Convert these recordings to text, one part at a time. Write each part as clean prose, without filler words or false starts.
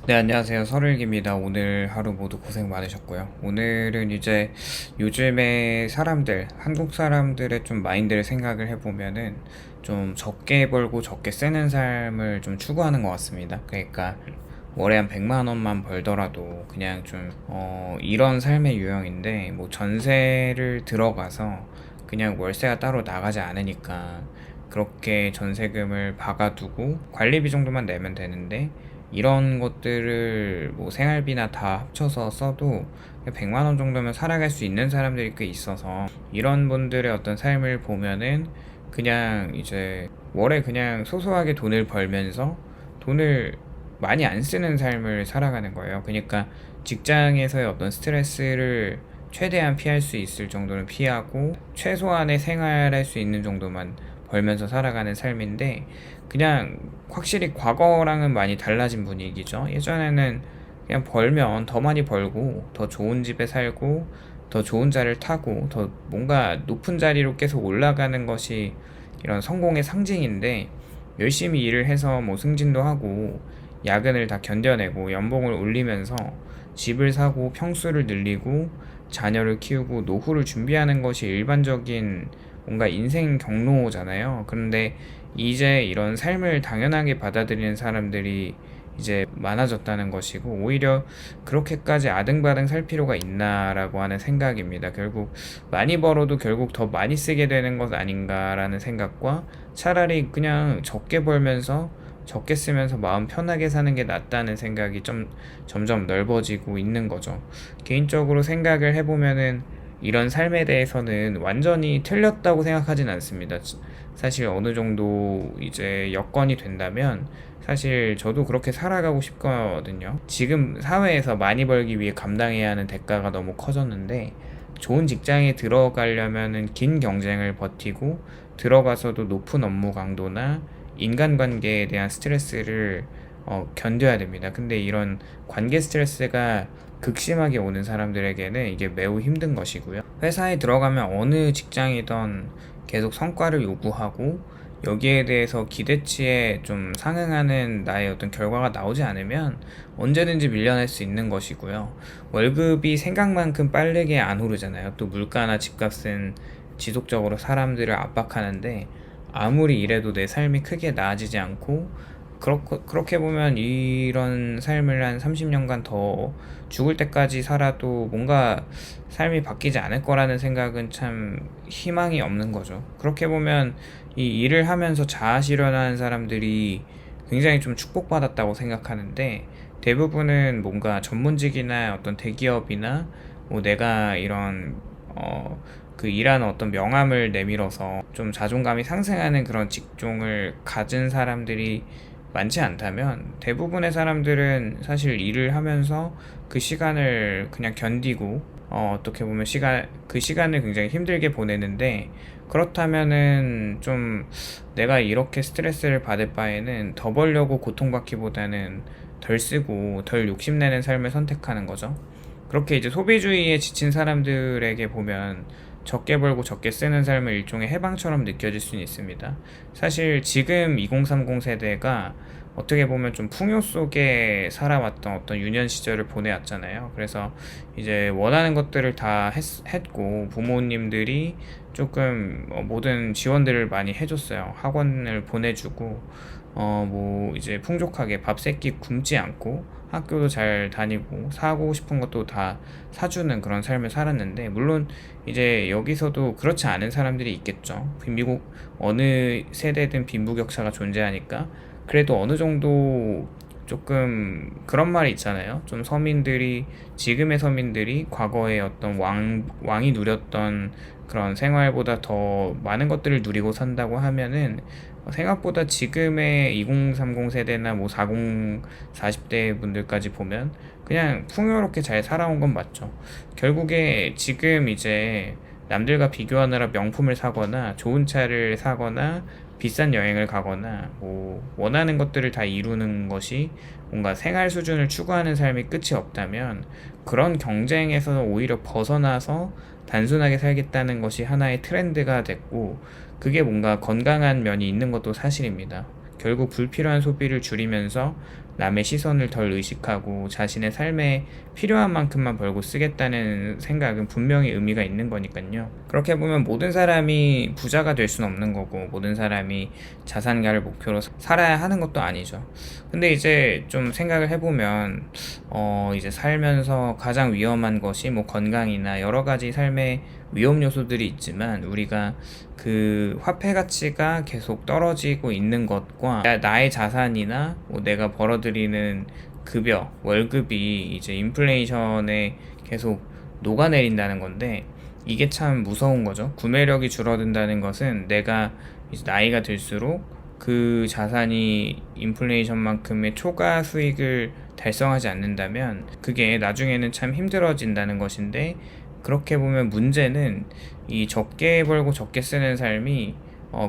네, 안녕하세요. 설일기입니다. 오늘 하루 모두 고생 많으셨고요. 오늘은 이제 요즘에 사람들, 한국 사람들의 좀 마인드를 생각을 해보면은 좀 적게 벌고 적게 쓰는 삶을 좀 추구하는 것 같습니다. 그러니까 월에 한 100만 원만 벌더라도 그냥 좀, 이런 삶의 유형인데, 뭐 전세를 들어가서 그냥 월세가 따로 나가지 않으니까 그렇게 전세금을 박아두고 관리비 정도만 내면 되는데, 이런 것들을 뭐 생활비나 다 합쳐서 써도 100만 원 정도면 살아갈 수 있는 사람들이 꽤 있어서, 이런 분들의 어떤 삶을 보면은 그냥 이제 월에 그냥 소소하게 돈을 벌면서 돈을 많이 안 쓰는 삶을 살아가는 거예요. 그러니까 직장에서의 어떤 스트레스를 최대한 피할 수 있을 정도는 피하고 최소한의 생활할 수 있는 정도만 벌면서 살아가는 삶인데, 그냥 확실히 과거랑은 많이 달라진 분위기죠. 예전에는 그냥 벌면 더 많이 벌고 더 좋은 집에 살고 더 좋은 자리를 타고 더 뭔가 높은 자리로 계속 올라가는 것이 이런 성공의 상징인데, 열심히 일을 해서 뭐 승진도 하고 야근을 다 견뎌내고 연봉을 올리면서 집을 사고 평수를 늘리고 자녀를 키우고 노후를 준비하는 것이 일반적인 뭔가 인생 경로잖아요. 그런데 이제 이런 삶을 당연하게 받아들이는 사람들이 이제 많아졌다는 것이고, 오히려 그렇게까지 아등바등 살 필요가 있나라고 하는 생각입니다. 결국 많이 벌어도 결국 더 많이 쓰게 되는 것 아닌가라는 생각과, 차라리 그냥 적게 벌면서 적게 쓰면서 마음 편하게 사는 게 낫다는 생각이 좀 점점 넓어지고 있는 거죠. 개인적으로 생각을 해보면은 이런 삶에 대해서는 완전히 틀렸다고 생각하진 않습니다. 사실 어느 정도 이제 여건이 된다면 사실 저도 그렇게 살아가고 싶거든요. 지금 사회에서 많이 벌기 위해 감당해야 하는 대가가 너무 커졌는데, 좋은 직장에 들어가려면은 긴 경쟁을 버티고 들어가서도 높은 업무 강도나 인간관계에 대한 스트레스를 견뎌야 됩니다. 근데 이런 관계 스트레스가 극심하게 오는 사람들에게는 이게 매우 힘든 것이고요. 회사에 들어가면 어느 직장이든 계속 성과를 요구하고 여기에 대해서 기대치에 좀 상응하는 나의 어떤 결과가 나오지 않으면 언제든지 밀려날 수 있는 것이고요. 월급이 생각만큼 빠르게 안 오르잖아요. 또 물가나 집값은 지속적으로 사람들을 압박하는데, 아무리 이래도 내 삶이 크게 나아지지 않고, 그렇게 보면 이런 삶을 한 30년간 더 죽을 때까지 살아도 뭔가 삶이 바뀌지 않을 거라는 생각은 참 희망이 없는 거죠. 그렇게 보면 이 일을 하면서 자아 실현하는 사람들이 굉장히 좀 축복받았다고 생각하는데, 대부분은 뭔가 전문직이나 어떤 대기업이나 뭐 내가 이런 그 일하는 어떤 명함을 내밀어서 좀 자존감이 상승하는 그런 직종을 가진 사람들이 많지 않다면, 대부분의 사람들은 사실 일을 하면서 그 시간을 그냥 견디고 어떻게 보면 그 시간을 굉장히 힘들게 보내는데, 그렇다면은 좀 내가 이렇게 스트레스를 받을 바에는 더 벌려고 고통받기보다는 덜 쓰고 덜 욕심내는 삶을 선택하는 거죠. 그렇게 이제 소비주의에 지친 사람들에게 보면 적게 벌고 적게 쓰는 삶을 일종의 해방처럼 느껴질 수는 있습니다. 사실 지금 2030 세대가 어떻게 보면 좀 풍요 속에 살아왔던 어떤 유년 시절을 보내왔잖아요. 그래서 이제 원하는 것들을 다 했고, 부모님들이 조금 모든 지원들을 많이 해줬어요. 학원을 보내주고, 뭐 이제 풍족하게 밥 세끼 굶지 않고 학교도 잘 다니고 사고 싶은 것도 다 사주는 그런 삶을 살았는데, 물론 이제 여기서도 그렇지 않은 사람들이 있겠죠. 미국 어느 세대든 빈부격차가 존재하니까, 그래도 어느 정도 조금 그런 말이 있잖아요. 좀 지금의 서민들이 과거에 어떤 왕이 누렸던 그런 생활보다 더 많은 것들을 누리고 산다고 하면은, 생각보다 지금의 2030 세대나 뭐 40대 분들까지 보면 그냥 풍요롭게 잘 살아온 건 맞죠. 결국에 지금 이제 남들과 비교하느라 명품을 사거나 좋은 차를 사거나 비싼 여행을 가거나 뭐 원하는 것들을 다 이루는 것이 뭔가 생활 수준을 추구하는 삶이 끝이 없다면, 그런 경쟁에서 오히려 벗어나서 단순하게 살겠다는 것이 하나의 트렌드가 됐고, 그게 뭔가 건강한 면이 있는 것도 사실입니다. 결국 불필요한 소비를 줄이면서 남의 시선을 덜 의식하고 자신의 삶에 필요한 만큼만 벌고 쓰겠다는 생각은 분명히 의미가 있는 거니까요. 그렇게 보면 모든 사람이 부자가 될 수는 없는 거고, 모든 사람이 자산가를 목표로 살아야 하는 것도 아니죠. 근데 이제 좀 생각을 해보면 이제 살면서 가장 위험한 것이 뭐 건강이나 여러 가지 삶의 위험 요소들이 있지만, 우리가 그 화폐 가치가 계속 떨어지고 있는 것과 나의 자산이나 뭐 내가 벌어들이는 급여, 월급이 이제 인플레이션에 계속 녹아내린다는 건데, 이게 참 무서운 거죠. 구매력이 줄어든다는 것은 내가 이제 나이가 들수록 그 자산이 인플레이션만큼의 초과 수익을 달성하지 않는다면 그게 나중에는 참 힘들어진다는 것인데, 그렇게 보면 문제는 이 적게 벌고 적게 쓰는 삶이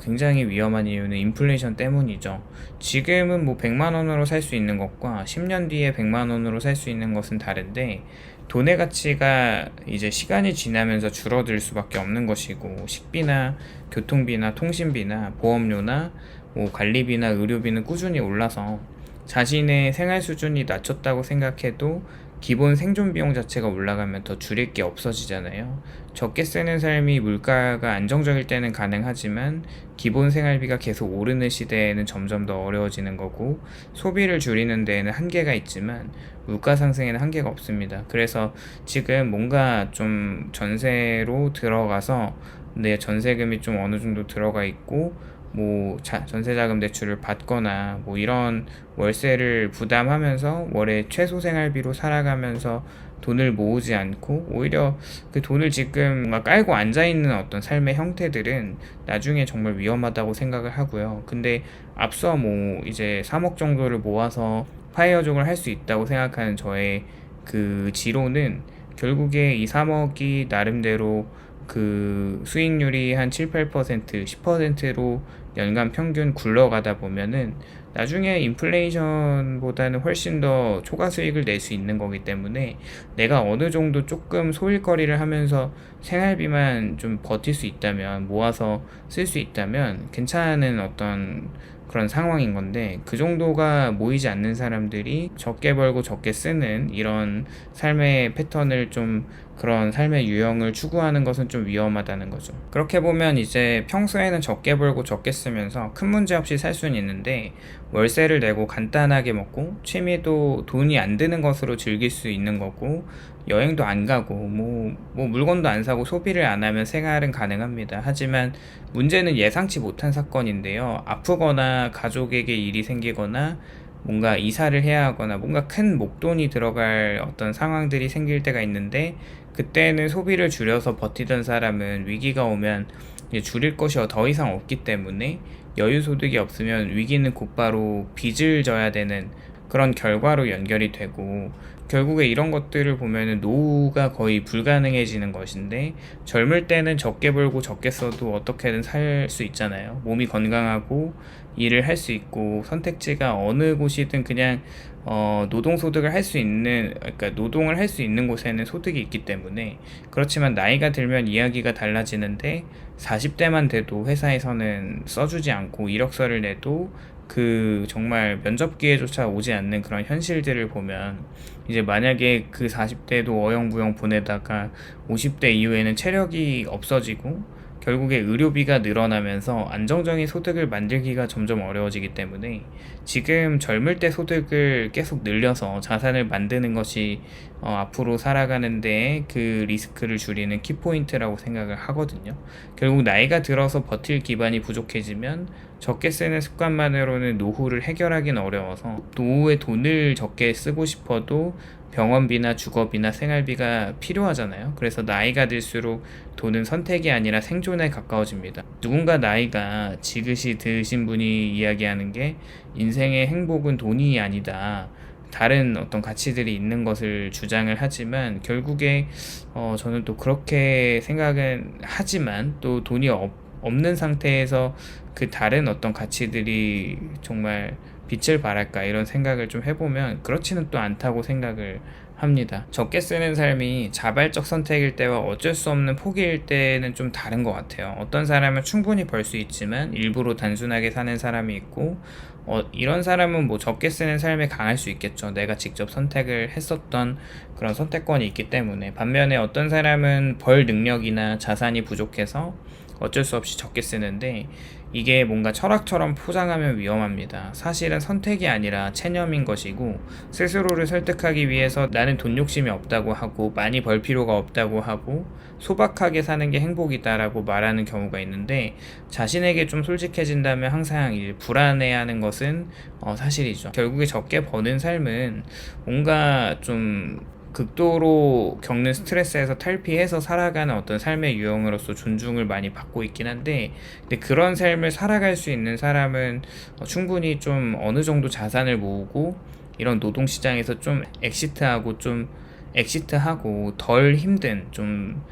굉장히 위험한 이유는 인플레이션 때문이죠. 지금은 뭐 100만 원으로 살 수 있는 것과 10년 뒤에 100만 원으로 살 수 있는 것은 다른데, 돈의 가치가 이제 시간이 지나면서 줄어들 수밖에 없는 것이고, 식비나 교통비나 통신비나 보험료나 뭐 관리비나 의료비는 꾸준히 올라서 자신의 생활 수준이 낮췄다고 생각해도 기본 생존 비용 자체가 올라가면 더 줄일 게 없어지잖아요. 적게 쓰는 삶이 물가가 안정적일 때는 가능하지만 기본 생활비가 계속 오르는 시대에는 점점 더 어려워지는 거고, 소비를 줄이는 데에는 한계가 있지만 물가 상승에는 한계가 없습니다. 그래서 지금 뭔가 좀 전세로 들어가서 내 전세금이 좀 어느 정도 들어가 있고, 뭐 전세자금 대출을 받거나 뭐 이런 월세를 부담하면서 월에 최소 생활비로 살아가면서 돈을 모으지 않고 오히려 그 돈을 지금 뭔가 깔고 앉아있는 어떤 삶의 형태들은 나중에 정말 위험하다고 생각을 하고요. 근데 앞서 뭐 이제 3억 정도를 모아서 파이어족을 할 수 있다고 생각하는 저의 그 지로는, 결국에 이 3억이 나름대로 그 수익률이 한 7, 8%, 10%로 연간 평균 굴러가다 보면은 나중에 인플레이션보다는 훨씬 더 초과 수익을 낼 수 있는 거기 때문에, 내가 어느 정도 조금 소일거리를 하면서 생활비만 좀 버틸 수 있다면, 모아서 쓸 수 있다면 괜찮은 어떤 그런 상황인 건데, 그 정도가 모이지 않는 사람들이 적게 벌고 적게 쓰는 이런 삶의 패턴을 좀, 그런 삶의 유형을 추구하는 것은 좀 위험하다는 거죠. 그렇게 보면 이제 평소에는 적게 벌고 적게 쓰면서 큰 문제 없이 살 수는 있는데, 월세를 내고 간단하게 먹고 취미도 돈이 안 드는 것으로 즐길 수 있는 거고, 여행도 안 가고 뭐 물건도 안 사고 소비를 안 하면 생활은 가능합니다. 하지만 문제는 예상치 못한 사건인데요. 아프거나 가족에게 일이 생기거나 뭔가 이사를 해야 하거나 뭔가 큰 목돈이 들어갈 어떤 상황들이 생길 때가 있는데, 그때는 소비를 줄여서 버티던 사람은 위기가 오면 이제 줄일 것이 더 이상 없기 때문에 여유 소득이 없으면 위기는 곧바로 빚을 져야 되는 그런 결과로 연결이 되고, 결국에 이런 것들을 보면은 노후가 거의 불가능해지는 것인데, 젊을 때는 적게 벌고 적게 써도 어떻게든 살 수 있잖아요. 몸이 건강하고 일을 할 수 있고 선택지가 어느 곳이든 그냥 노동소득을 할 수 있는, 그러니까 노동을 할 수 있는 곳에는 소득이 있기 때문에. 그렇지만 나이가 들면 이야기가 달라지는데, 40대만 돼도 회사에서는 써주지 않고 이력서를 내도 그 정말 면접 기회조차 오지 않는 그런 현실들을 보면, 이제 만약에 그 40대도 어영부영 보내다가 50대 이후에는 체력이 없어지고 결국에 의료비가 늘어나면서 안정적인 소득을 만들기가 점점 어려워지기 때문에, 지금 젊을 때 소득을 계속 늘려서 자산을 만드는 것이 앞으로 살아가는 데에 그 리스크를 줄이는 키포인트라고 생각을 하거든요. 결국 나이가 들어서 버틸 기반이 부족해지면 적게 쓰는 습관만으로는 노후를 해결하기는 어려워서, 노후에 돈을 적게 쓰고 싶어도 병원비나 주거비나 생활비가 필요하잖아요. 그래서 나이가 들수록 돈은 선택이 아니라 생존에 가까워집니다. 누군가 나이가 지긋이 드신 분이 이야기하는 게, 인생의 행복은 돈이 아니다, 다른 어떤 가치들이 있는 것을 주장을 하지만, 결국에 저는 또 그렇게 생각은 하지만, 또 돈이 없는 상태에서 그 다른 어떤 가치들이 정말 빛을 발할까, 이런 생각을 좀 해보면 그렇지는 또 않다고 생각을 합니다. 적게 쓰는 삶이 자발적 선택일 때와 어쩔 수 없는 포기일 때는 좀 다른 것 같아요. 어떤 사람은 충분히 벌 수 있지만 일부러 단순하게 사는 사람이 있고, 이런 사람은 뭐 적게 쓰는 삶에 강할 수 있겠죠. 내가 직접 선택을 했었던 그런 선택권이 있기 때문에. 반면에 어떤 사람은 벌 능력이나 자산이 부족해서 어쩔 수 없이 적게 쓰는데, 이게 뭔가 철학처럼 포장하면 위험합니다. 사실은 선택이 아니라 체념인 것이고, 스스로를 설득하기 위해서 나는 돈 욕심이 없다고 하고 많이 벌 필요가 없다고 하고 소박하게 사는 게 행복이다라고 말하는 경우가 있는데, 자신에게 좀 솔직해진다면 항상 불안해하는 것은 사실이죠. 결국에 적게 버는 삶은 뭔가 좀 극도로 겪는 스트레스에서 탈피해서 살아가는 어떤 삶의 유형으로서 존중을 많이 받고 있긴 한데, 근데 그런 삶을 살아갈 수 있는 사람은 충분히 좀 어느 정도 자산을 모으고 이런 노동시장에서 좀 엑시트하고 덜 힘든 좀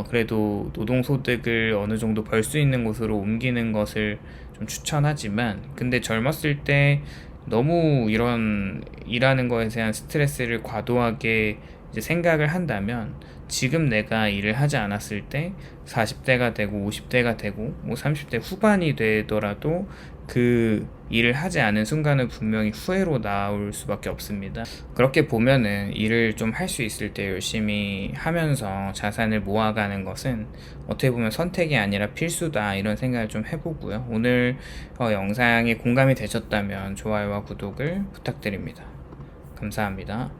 그래도 노동소득을 어느 정도 벌 수 있는 곳으로 옮기는 것을 좀 추천하지만, 근데 젊었을 때 너무 이런 일하는 거에 대한 스트레스를 과도하게 이제 생각을 한다면, 지금 내가 일을 하지 않았을 때 40대가 되고 50대가 되고 뭐 30대 후반이 되더라도 그 일을 하지 않은 순간은 분명히 후회로 나올 수밖에 없습니다. 그렇게 보면은 일을 좀 할 수 있을 때 열심히 하면서 자산을 모아가는 것은 어떻게 보면 선택이 아니라 필수다, 이런 생각을 좀 해보고요. 오늘 영상에 공감이 되셨다면 좋아요와 구독을 부탁드립니다. 감사합니다.